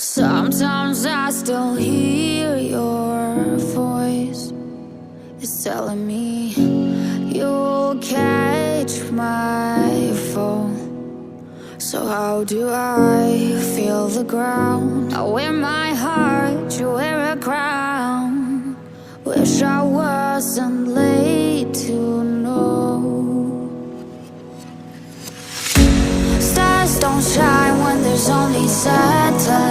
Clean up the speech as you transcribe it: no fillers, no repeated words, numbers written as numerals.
Sometimes I still hear your voice. It's telling me you'll catch my fall. So how do I feel the ground? I wear my heart, you wear a crown. Wish I wasn't late to know. Stars don't shine when there's only satellites.